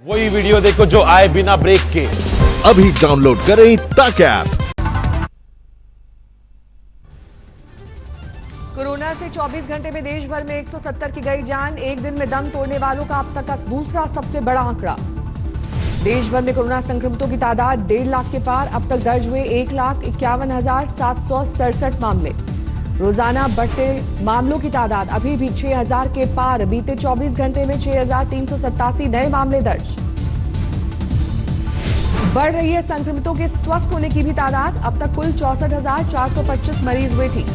वही वीडियो देखो जो आए बिना ब्रेक के। अभी डाउनलोड करें तक ऐप। कोरोना से 24 घंटे में देश भर में 170 की गई जान। एक दिन में दम तोड़ने वालों का अब तक का दूसरा सबसे बड़ा आंकड़ा। देश भर में कोरोना संक्रमितों की तादाद 1.5 लाख के पार। अब तक दर्ज हुए 1,51,767 मामले। रोजाना बढ़ते मामलों की तादाद अभी भी 6,000 के पार। बीते 24 घंटे में 6,387 नए मामले दर्ज। बढ़ रही है संक्रमितों के स्वस्थ होने की भी तादाद। अब तक कुल 64,425 मरीज हुए ठीक।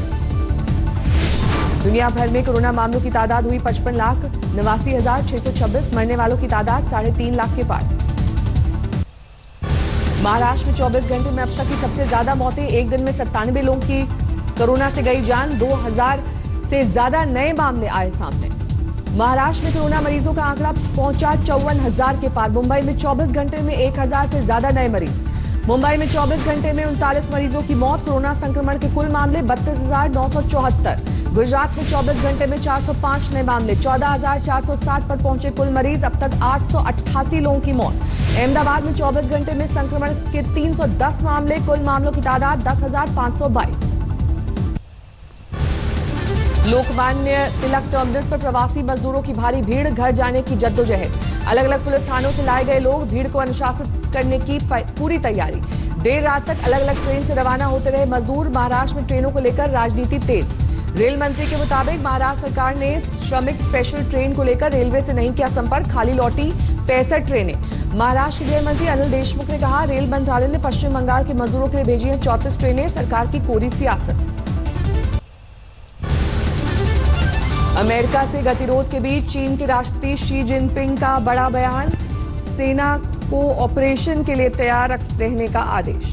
दुनिया भर में कोरोना मामलों की तादाद हुई 55,89,626। मरने वालों की तादाद 3.5 लाख के पार। महाराष्ट्र में 24 घंटे में अब तक की सबसे ज्यादा मौतें। एक दिन में 97 लोगों की कोरोना से गई जान। 2,000 से ज्यादा नए मामले आए सामने। महाराष्ट्र में कोरोना मरीजों का आंकड़ा पहुंचा 54,000 के पार। मुंबई में 24 घंटे में 1,000 से ज्यादा नए मरीज। मुंबई में 24 घंटे में 39 मरीजों की मौत। कोरोना संक्रमण के कुल मामले 32,974। गुजरात में 24 घंटे में 405 नए मामले। 14,460 पर पहुंचे कुल मरीज। अब तक 888 लोगों की मौत। अहमदाबाद में 24 घंटे में संक्रमण के 310 मामले। कुल मामलों की तादाद 10,522। लोकमान्य तिलक टर्मिनस पर प्रवासी मजदूरों की भारी भीड़। घर जाने की जद्दोजहद। अलग अलग पुलिस थानों से लाए गए लोग। भीड़ को अनुशासित करने की पूरी तैयारी। देर रात तक अलग अलग ट्रेन से रवाना होते रहे मजदूर। महाराष्ट्र में ट्रेनों को लेकर राजनीति तेज। रेल मंत्री के मुताबिक महाराष्ट्र सरकार ने श्रमिक स्पेशल ट्रेन को लेकर रेलवे से नहीं किया संपर्क। खाली लौटी 65 ट्रेनें। महाराष्ट्र के गृह मंत्री अनिल देशमुख ने कहा, रेल मंत्रालय ने पश्चिम बंगाल के मजदूरों के लिए भेजी हैं 34 ट्रेनें। सरकार की कोरी सियासत। अमेरिका से गतिरोध के बीच चीन के राष्ट्रपति शी जिनपिंग का बड़ा बयान। सेना को ऑपरेशन के लिए तैयार रहने का आदेश।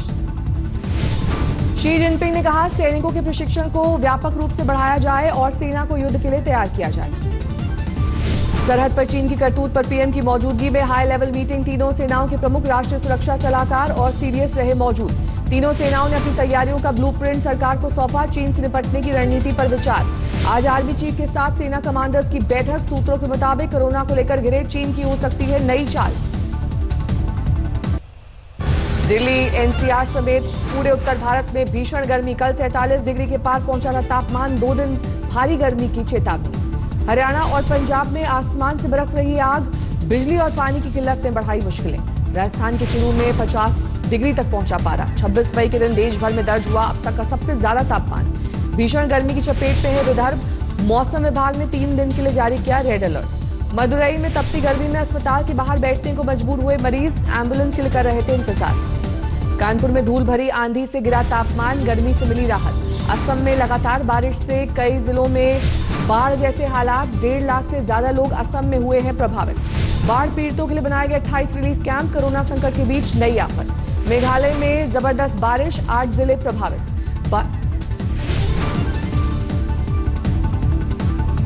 शी जिनपिंग ने कहा, सैनिकों के प्रशिक्षण को व्यापक रूप से बढ़ाया जाए और सेना को युद्ध के लिए तैयार किया जाए। सरहद पर चीन की करतूत पर पीएम की मौजूदगी में हाई लेवल मीटिंग। तीनों सेनाओं के प्रमुख, राष्ट्रीय सुरक्षा सलाहकार और सीडीएस रहे मौजूद। तीनों सेनाओं ने अपनी तैयारियों का ब्लूप्रिंट सरकार को सौंपा। चीन से निपटने की रणनीति पर विचार। आज आर्मी चीफ के साथ सेना कमांडर्स की बैठक। सूत्रों के मुताबिक कोरोना को लेकर घिरे चीन की हो सकती है नई चाल। दिल्ली एनसीआर समेत पूरे उत्तर भारत में भीषण गर्मी। कल 47 डिग्री के पार पहुंचा था तापमान। 2 दिन भारी गर्मी की चेतावनी। हरियाणा और पंजाब में आसमान से बरस रही आग। बिजली और पानी की किल्लत ने बढ़ाई मुश्किलें। राजस्थान के चुरू में 50 डिग्री तक पहुंचा पारा। 26 मई के दिन देश भर में दर्ज हुआ अब तक का सबसे ज्यादा तापमान। भीषण गर्मी की चपेट में है विदर्भ। मौसम विभाग ने 3 दिन के लिए जारी किया रेड अलर्ट। मदुरई में तपती गर्मी में अस्पताल के बाहर बैठने को मजबूर हुए मरीज। एम्बुलेंस के लिए कर रहे थे इंतजार। कानपुर में धूल भरी आंधी से गिरा तापमान। गर्मी से मिली राहत। असम में लगातार बारिश से कई जिलों में बाढ़ जैसे हालात। 1.5 लाख से ज्यादा लोग असम में हुए हैं प्रभावित। बाढ़ पीड़ितों के लिए बनाए गए 28 रिलीफ कैंप। कोरोना संकट के बीच नई आफत। मेघालय में जबरदस्त बारिश। 8 जिले प्रभावित।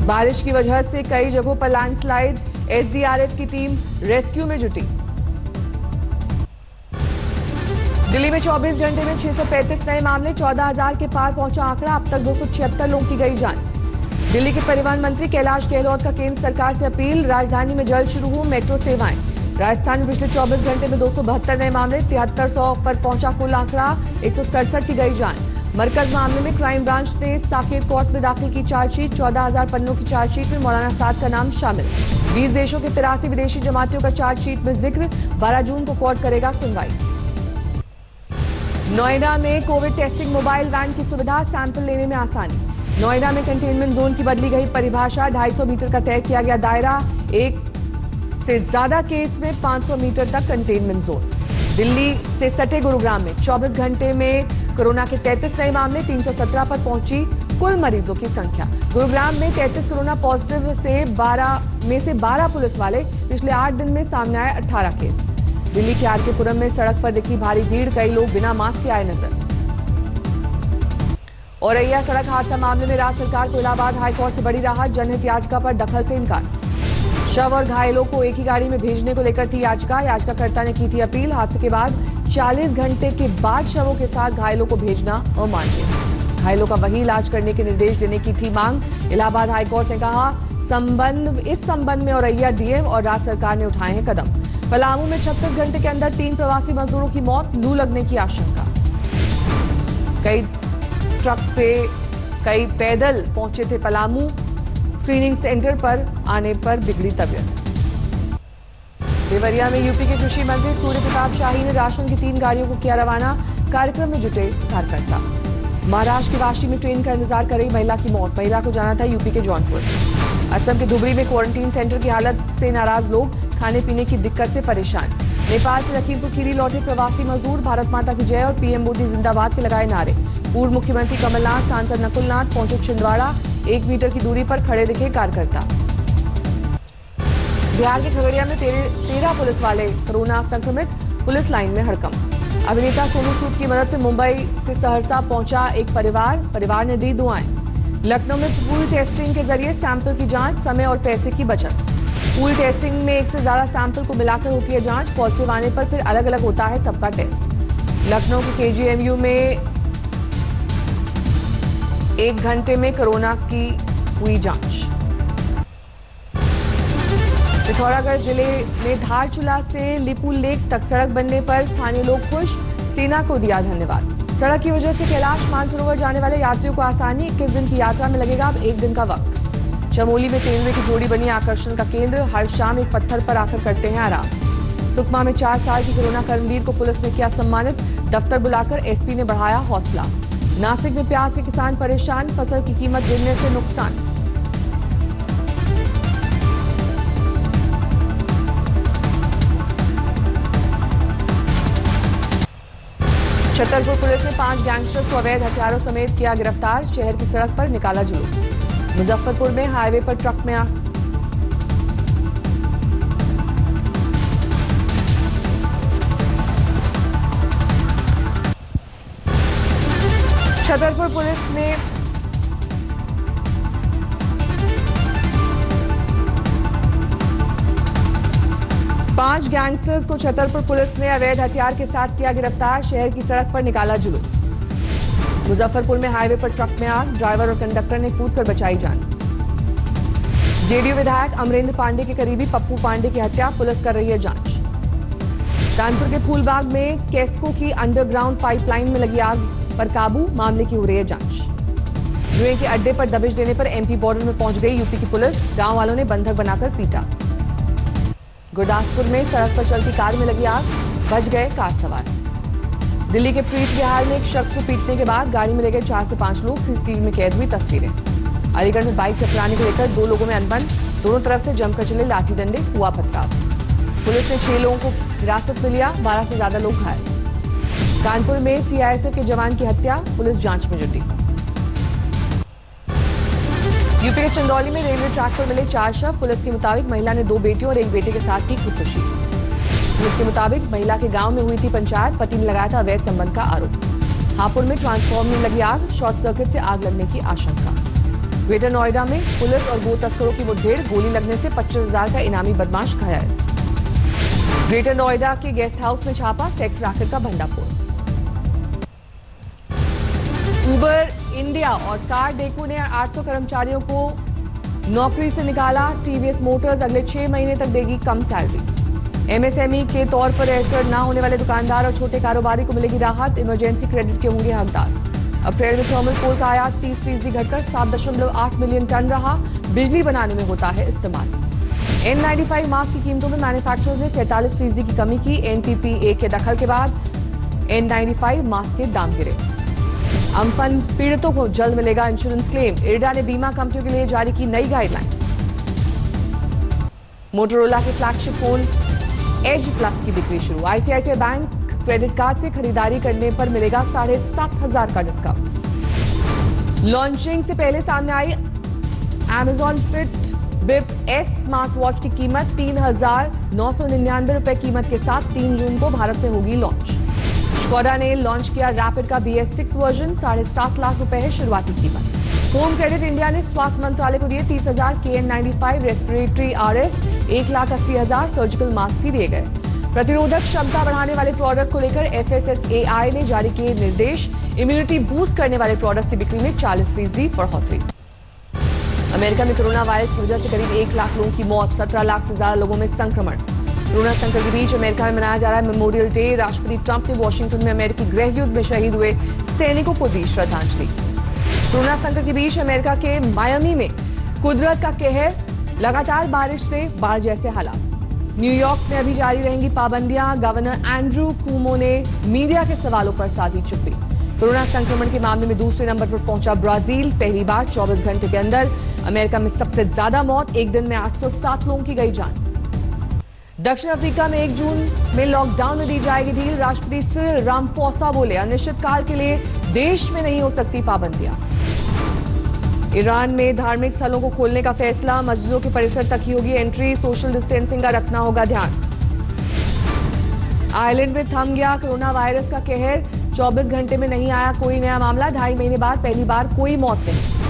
बारिश की वजह से कई जगहों पर लैंडस्लाइड। एसडीआरएफ की टीम रेस्क्यू में जुटी। दिल्ली में 24 घंटे में 635 नए मामले। 14,000 के पार पहुंचा आंकड़ा। अब तक 276 लोगों की गई जान। दिल्ली के परिवहन मंत्री कैलाश गहलोत का केंद्र सरकार से अपील। राजधानी में जल्द शुरू हो मेट्रो सेवाएं। राजस्थान में पिछले 24 घंटे में 272 नए मामले। 7300 पर पहुंचा कुल आंकड़ा। 167 की गई जान। मरकज मामले में क्राइम ब्रांच ने साकेत कोर्ट में दाखिल की चार्जशीट। 14,000 पन्नों की चार्जशीट में मौलाना साद का नाम शामिल। 20 देशों के 83 विदेशी जमातियों का चार्जशीट में जिक्र। 12 जून को कोर्ट करेगा सुनवाई। नोएडा में कोविड टेस्टिंग मोबाइल वैन की सुविधा। सैंपल लेने में आसानी। नोएडा में कंटेनमेंट जोन की बदली गई परिभाषा। 250 मीटर का तय किया गया दायरा। एक से ज्यादा केस में 500 मीटर तक कंटेनमेंट जोन। दिल्ली से सटे गुरुग्राम में 24 घंटे में कोरोना के 33 नए मामले। 317 पर पहुंची कुल मरीजों की संख्या। गुरुग्राम में 33 कोरोना पॉजिटिव से 12 पुलिस वाले। पिछले 8 दिन में सामने आए 18 केस। दिल्ली के आरके पुरम में सड़क पर दिखी भारी भीड़। कई लोग बिना मास्क के आए नजर। औरैया सड़क हादसा मामले में राज्य सरकार को इलाहाबाद हाईकोर्ट से बड़ी राहत। जनहित याचिका पर दखल से इनकार। शव और घायलों को एक ही गाड़ी में भेजने को लेकर थी याचिका। याचिकाकर्ता ने की थी अपील। हादसे के बाद 40 घंटे के बाद शवों के साथ घायलों को भेजना अमान्य। घायलों का वही इलाज करने के निर्देश देने की थी मांग। इलाहाबाद हाईकोर्ट ने कहा, इस संबंध में औरैया डीएम और राज्य सरकार ने उठाए हैं कदम। पलामू में 36 घंटे के अंदर 3 प्रवासी मजदूरों की मौत, लू लगने की आशंका। कई ट्रक से कई पैदल पहुंचे थे पलामू, स्क्रीनिंग सेंटर पर आने पर बिगड़ी तबीयत। देवरिया में यूपी के कृषि मंत्री सूर्य प्रताप शाही ने राशन की 3 गाड़ियों को किया रवाना, कार्यक्रम में जुटे कार्यकर्ता। महाराष्ट्र के वाशी में ट्रेन का इंतजार कर रही महिला की मौत, महिला को जाना था यूपी के जौनपुर। असम के धुबरी में क्वारंटीन सेंटर की हालत से नाराज लोग, खाने पीने की दिक्कत से परेशान। नेपाल से लखीमपुर खीरी लौटे प्रवासी मजदूर, भारत माता की जय और पीएम मोदी जिंदाबाद के लगाए नारे। पूर्व मुख्यमंत्री कमलनाथ, सांसद नकुलनाथ पहुंचे छिंदवाड़ा, 1 मीटर की दूरी पर खड़े दिखे कार्यकर्ता। बिहार के खगड़िया में 13 पुलिस वाले कोरोना संक्रमित, पुलिस लाइन में हड़कंप। अभिनेता सोनू सूद की मदद से मुंबई से सहरसा पहुंचा एक परिवार ने दी दुआएं। लखनऊ में पूल टेस्टिंग के जरिए सैंपल की जांच, समय और पैसे की बचत। पूल टेस्टिंग में 1 से ज्यादा सैंपल को मिलाकर होती है जांच, पॉजिटिव आने पर फिर अलग अलग होता है सबका टेस्ट। लखनऊ के केजीएमयू में 1 घंटे में कोरोना की हुई जांच। पिथौरागढ़ जिले में धारचूला से लिपू लेक तक सड़क बनने पर स्थानीय लोग खुश, सेना को दिया धन्यवाद। सड़क की वजह से कैलाश मानसरोवर जाने वाले यात्रियों को आसानी, 21 दिन की यात्रा में लगेगा अब 1 दिन का वक्त। चमोली में तेंदुए की जोड़ी बनी आकर्षण का केंद्र, हर शाम एक पत्थर पर आकर करते हैं आराम। सुकमा में 4 साल की कोरोना कर्मवीर को पुलिस ने किया सम्मानित, दफ्तर बुलाकर एसपी ने बढ़ाया हौसला। नासिक में प्याज के किसान परेशान, फसल की कीमत गिरने से नुकसान। छतरपुर पुलिस ने 5 गैंगस्टर्स को अवैध हथियारों समेत किया गिरफ्तार, शहर की सड़क पर निकाला जुलूस। मुजफ्फरपुर में हाईवे पर ट्रक में छतरपुर पुलिस ने पांच गैंगस्टर्स को छतरपुर पुलिस ने अवैध हथियार के साथ किया गिरफ्तार, शहर की सड़क पर निकाला जुलूस। मुजफ्फरपुर में हाईवे पर ट्रक में आग, ड्राइवर और कंडक्टर ने कूदकर बचाई जान। जेडीयू विधायक अमरेंद्र पांडे के करीबी पप्पू पांडे की हत्या, पुलिस कर रही है जांच। कानपुर के फूलबाग में केस्को की अंडरग्राउंड पाइपलाइन में लगी आग पर काबू, मामले की हो रही है जांच। जुए के अड्डे पर दबिश देने पर एमपी बॉर्डर में पहुंच गई यूपी की पुलिस, गांव वालों ने बंधक बनाकर पीटा। गुरदासपुर में सड़क पर चलती कार में लगी आग, बच गए कार सवार। दिल्ली के प्रीत विहार में एक शख्स को पीटने के बाद गाड़ी में ले गए 4 से 5 लोग, सीसीटीवी में कैद हुई तस्वीरें। अलीगढ़ में बाइक टकराने को लेकर 2 लोगों में अनबन, दोनों तरफ से जमकर चले लाठी डंडे, हुआ पथराव। पुलिस ने 6 लोगों को हिरासत में लिया, 12 से ज्यादा लोग घायल। कानपुर में सीआईएसएफ के जवान की हत्या, पुलिस जांच में जुटी। यूपी के चंदौली में रेलवे ट्रैक पर मिले 4 शव, पुलिस के मुताबिक महिला ने 2 बेटियों और 1 बेटे के साथ की खुदकुशी। पुलिस के मुताबिक महिला के गांव में हुई थी पंचायत, पति ने लगाया था अवैध संबंध का आरोप। हापुड़ में ट्रांसफार्मर में लगी आग, शॉर्ट सर्किट से आग लगने की आशंका। ग्रेटर नोएडा में पुलिस और गो तस्करों की मुठभेड़, गोली लगने से 25,000 का इनामी बदमाश घायल। ग्रेटर नोएडा के गेस्ट हाउस में छापा, सेक्स रैकेट का भंडाफोड़। उबर इंडिया और कार डेको ने 800 कर्मचारियों को नौकरी से निकाला, टीवीएस मोटर्स अगले 6 महीने तक देगी कम सैलरी। एमएसएमई के तौर पर रजिस्टर्ड न होने वाले दुकानदार और छोटे कारोबारी को मिलेगी राहत, इमरजेंसी क्रेडिट के होंगे हकदार। अप्रैल में थर्मल कोल का आयात 30% घटकर 7.8 मिलियन टन रहा, बिजली बनाने में होता है इस्तेमाल। N95 मास्क की कीमतों में मैन्युफैक्चरर्स ने 47% की कमी की, एनपीपीए के दखल के बाद N95 मास्क के दाम गिरे। अम्पन पीड़ितों को जल्द मिलेगा इंश्योरेंस क्लेम, इरडा ने बीमा कंपनियों के लिए जारी की नई गाइडलाइंस। मोटोरोला के फ्लैगशिप फोन एज प्लस की बिक्री शुरू, आईसीआईसीआई बैंक क्रेडिट कार्ड से खरीदारी करने पर मिलेगा 7,500 का डिस्काउंट। लॉन्चिंग से पहले सामने आई Amazon Fit Bip S smart watch की कीमत 3,999 रुपए कीमत के साथ 3 जून को भारत में होगी लॉन्च। स्कोडा ने लॉन्च किया रैपिड का BS6 वर्जन, 7.5 लाख रुपए है शुरुआती कीमत। होम क्रेडिट इंडिया ने स्वास्थ्य मंत्रालय को दिए 30,000 KN95 respiratory RS, 1,80,000 surgical mask भी दिए गए। प्रतिरोधक क्षमता बढ़ाने वाले प्रोडक्ट को लेकर FSSAI ने जारी किए निर्देश, इम्यूनिटी बूस्ट करने वाले प्रोडक्ट की बिक्री में 40% बढ़ोतरी। अमेरिका में कोरोना वायरस की वजह से करीब 1 लाख लोगों की मौत, 17 लाख से ज्यादा लोगों में संक्रमण। कोरोना संकट के बीच अमेरिका में मनाया जा रहा है मेमोरियल डे। राष्ट्रपति ट्रंप ने वॉशिंगटन में अमेरिकी गृह युद्ध में शहीद हुए सैनिकों को दी श्रद्धांजलि। कोरोना संकट के बीच अमेरिका के मायामी में कुदरत का कहर, लगातार बारिश से बाढ़ जैसे हालात। न्यूयॉर्क में अभी जारी रहेंगी पाबंदियां। गवर्नर एंड्रू कुमो ने मीडिया के सवालों पर साधी चुप्पी। कोरोना संक्रमण के मामले में दूसरे नंबर पर पहुंचा ब्राजील। पहली बार 24 घंटे के अंदर अमेरिका में सबसे ज्यादा मौत, एक दिन में 807 लोगों की गई जान। दक्षिण अफ्रीका में 1 जून में लॉकडाउन में दी जाएगी ढील। राष्ट्रपति सिरिल रामफोसा बोले, अनिश्चितकाल के लिए देश में नहीं हो सकती पाबंदियां। ईरान में धार्मिक स्थलों को खोलने का फैसला, मस्जिदों के परिसर तक ही होगी एंट्री, सोशल डिस्टेंसिंग का रखना होगा ध्यान। आयरलैंड में थम गया कोरोना वायरस का कहर, 24 घंटे में नहीं आया कोई नया मामला, 2.5 महीने बाद पहली बार कोई मौत नहीं।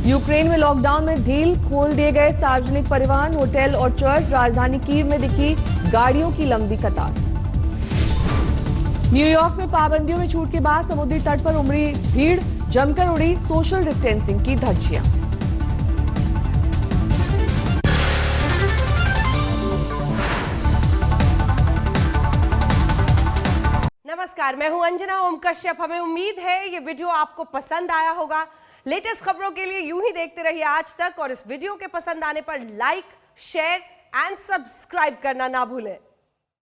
यूक्रेन में लॉकडाउन में ढील, खोल दिए गए सार्वजनिक परिवहन, होटल और चर्च। राजधानी कीव में दिखी गाड़ियों की लंबी कतार। न्यूयॉर्क में पाबंदियों में छूट के बाद समुद्री तट पर उमड़ी भीड़, जमकर उड़ी सोशल डिस्टेंसिंग की धज्जियां। नमस्कार, मैं हूं अंजना ओम कश्यप। हमें उम्मीद है ये वीडियो आपको पसंद आया होगा। लेटेस्ट खबरों के लिए यूं ही देखते रहिए आज तक, और इस वीडियो के पसंद आने पर लाइक, शेयर एंड सब्सक्राइब करना ना भूलें।